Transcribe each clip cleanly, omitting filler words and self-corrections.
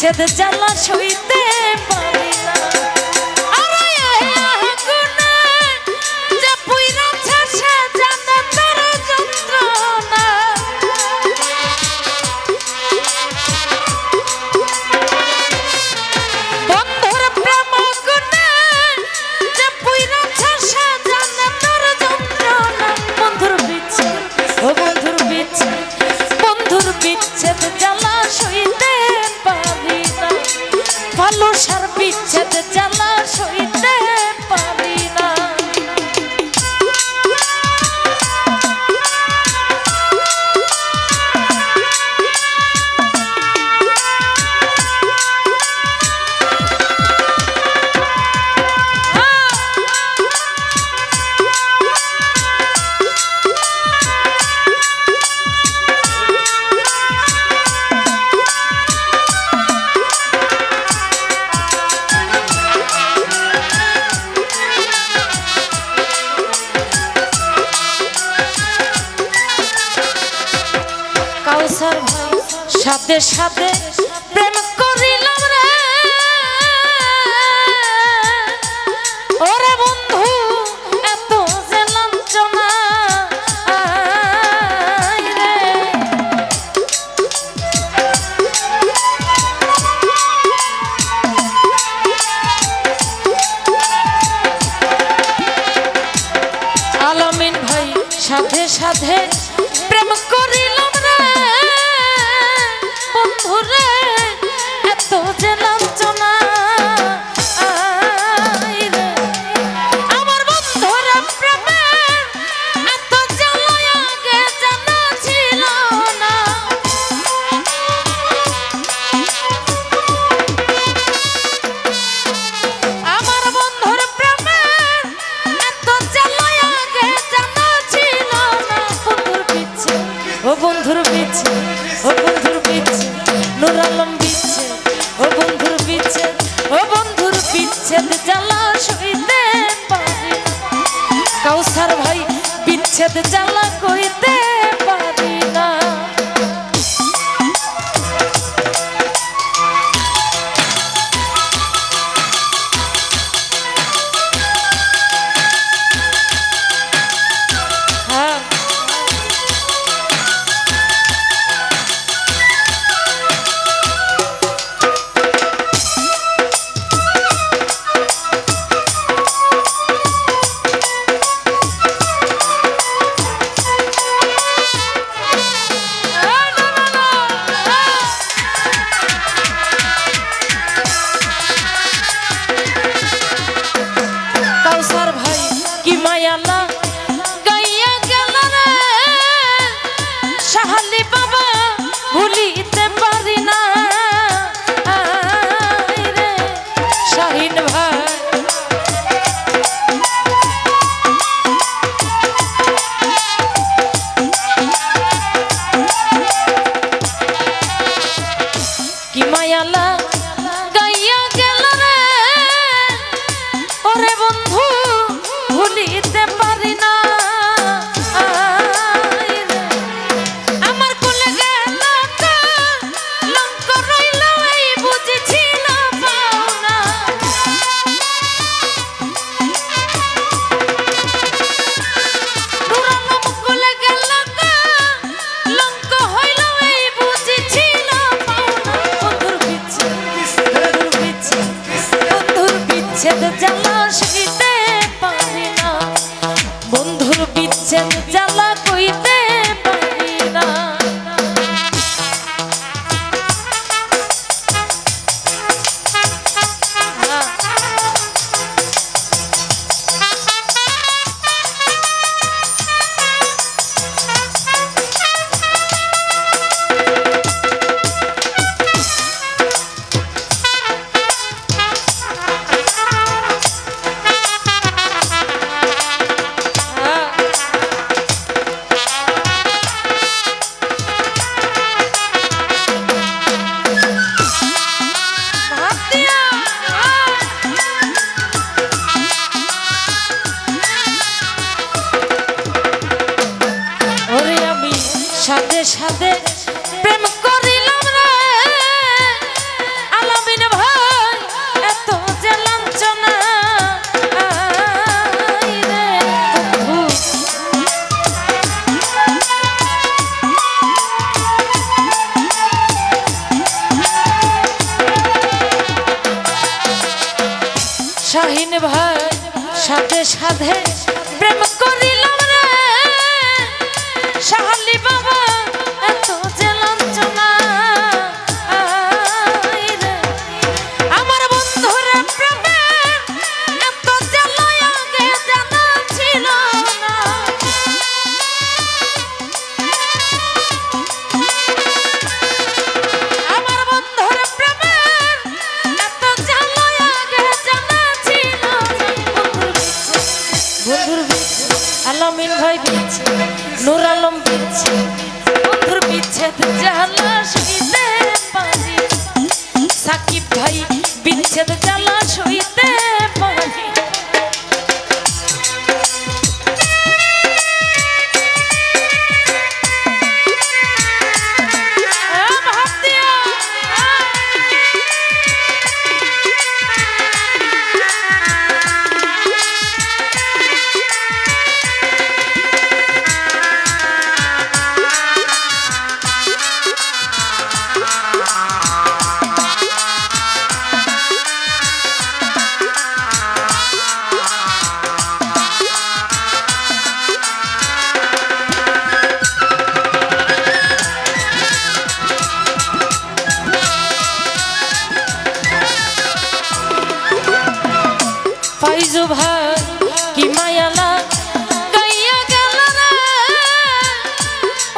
বিচ্ছেদ জ্বালা সইতে পারি না। ভালোবাসার বিচ্ছেদ জ্বালা সইতে পারি না। সাথে সাথে প্রেম করিলাম রে ওরে বন্ধু এত যে লাঞ্ছনা রে। আলামিন ভাই সাথে সাথে প্রেম করিলাম রে বন্ধুরে এত যে লাঞ্ছনা আমার বন্ধুর প্রেমে এত জ্বালা আগে জানা ছিল না। আমার বন্ধুর প্রেমে এত জ্বালা আগে জানা ছিল না। বন্ধুর পিছে ও বন্ধুর পিছে ও বন্ধুর পিছে নূর আলম বিচ্ছেদ ও বন্ধুর বিচ্ছেদ ও বন্ধুর বিচ্ছেদ জ্বালা সইতে পারি না। কাউসার ভাই বিচ্ছেদ জ্বালা কইতে পারি না। মায়ালা গাইয়া গেল রে শাহালি বাবা ভুলিতে পারি না রে শাহিন ভাই। কি মায়ালা গাইয়া গেল রে ওরে বন্ধু ভুলিতে পারি না। আমার কোলে গেল লঙ্ক রইল এই বুঝেছিল পাওনা। দুরালম কোলে গেল লঙ্ক হইল এই বুঝেছিল পাওনা। বন্ধুর বিচ্ছেদ বন্ধুর বিচ্ছেদ বন্ধুর বিচ্ছেদ জ্বালা সইতে পারি না। বন্ধু শাহিন ভাই সাথে সাথে প্রেম করিলাম রে শাহালি বাবা এত যে লাঞ্ছনা আমার বন্ধুরা প্রেমে এত যে আগে জানা ছিল না আমার বন্ধুরা প্রেমে এত যে আগে জানা ছিল বন্ধুর বিচ্ছে আলামিন ভাই বিচ্ছে নূর আলম বিচ্ছে বন্ধুর বিচ্ছেদ জ্বালা সইতে পারি সাকিব ভাই বিচ্ছেদ জ্বালা সইতে পারি ফাইজু ভাই কি মায়ালা গাইয়া গেল রে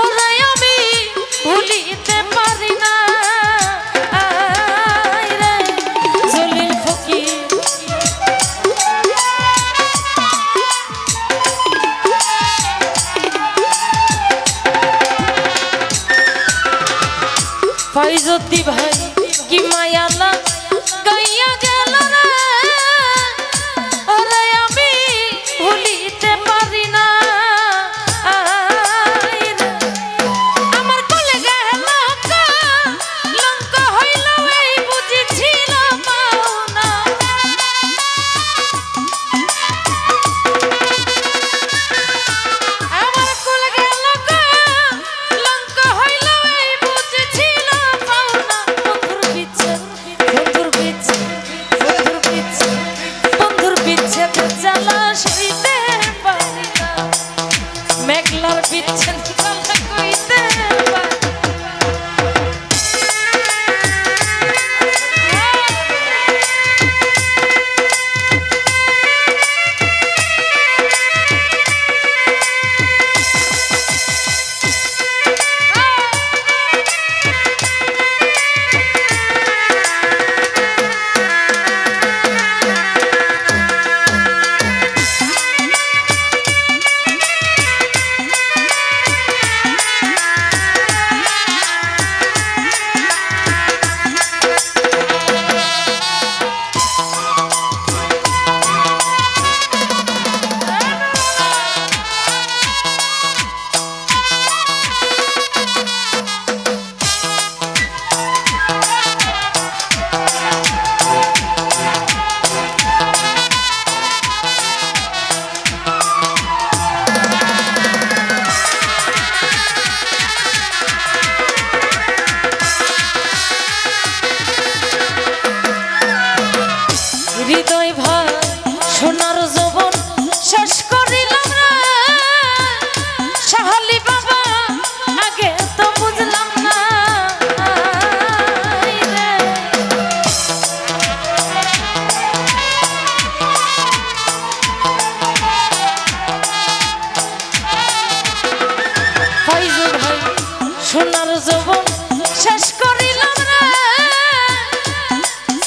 ওরে আমি ভুলিতে পারি না রে জলিল ফকির ফাইজুদ্দি ভাই কি মায়ালা গাইয়া গেল রে ভুলিতে পারি না আমার কোলে গেল লঙ্কা হইল এই বুঝেছিল পাওনা আমার কোলে গেল লঙ্কা হইল এই বুঝেছিল পাওনা বন্ধুর বিচ্ছেদ বন্ধুর বিচ্ছেদ বন্ধুর বিচ্ছেদ বন্ধুর বিচ্ছেদ জ্বালা সইতে পারি না মেঘলার বিচ্ছেদ জ্বালা কইতে পারি হৃদয় ভাই সোনার যৌবন শেষ করিলাম রে শাহালি বাবা আগে তো বুঝলাম না ফাইজু ভাই সোনার যৌবন শেষ করিলাম রে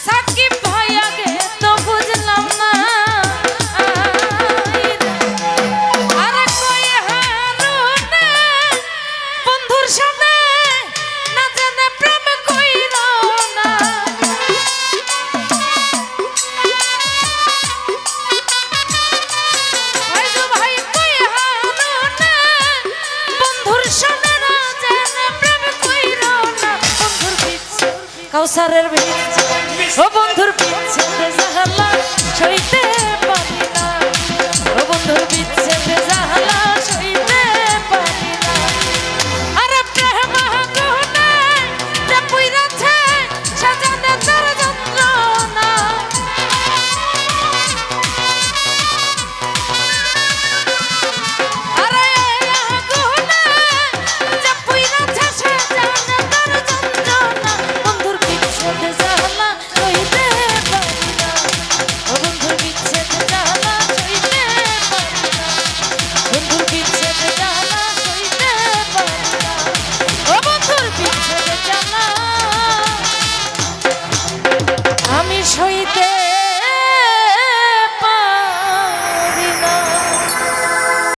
সাকিব ভাই আগে তো বুঝলাম না আরে কই হারুনে বন্ধুর সামনে না জানে প্রেম কইর না ফাইজু ভাই কই হারুনে বন্ধুর সামনে না জানে প্রেম কইর না বন্ধুর বিচ্ছে কাউসারের বিচ্ছে ও বন্ধুর বিচ্ছেদ জ্বালা সইতে পারি না ও বন্ধুর বিচ্ছেদ জ্বালা সইতে পারি না আরে প্রেম আগুনে যে পুইরাছে সাজানে তার যন্ত্রণা সইতে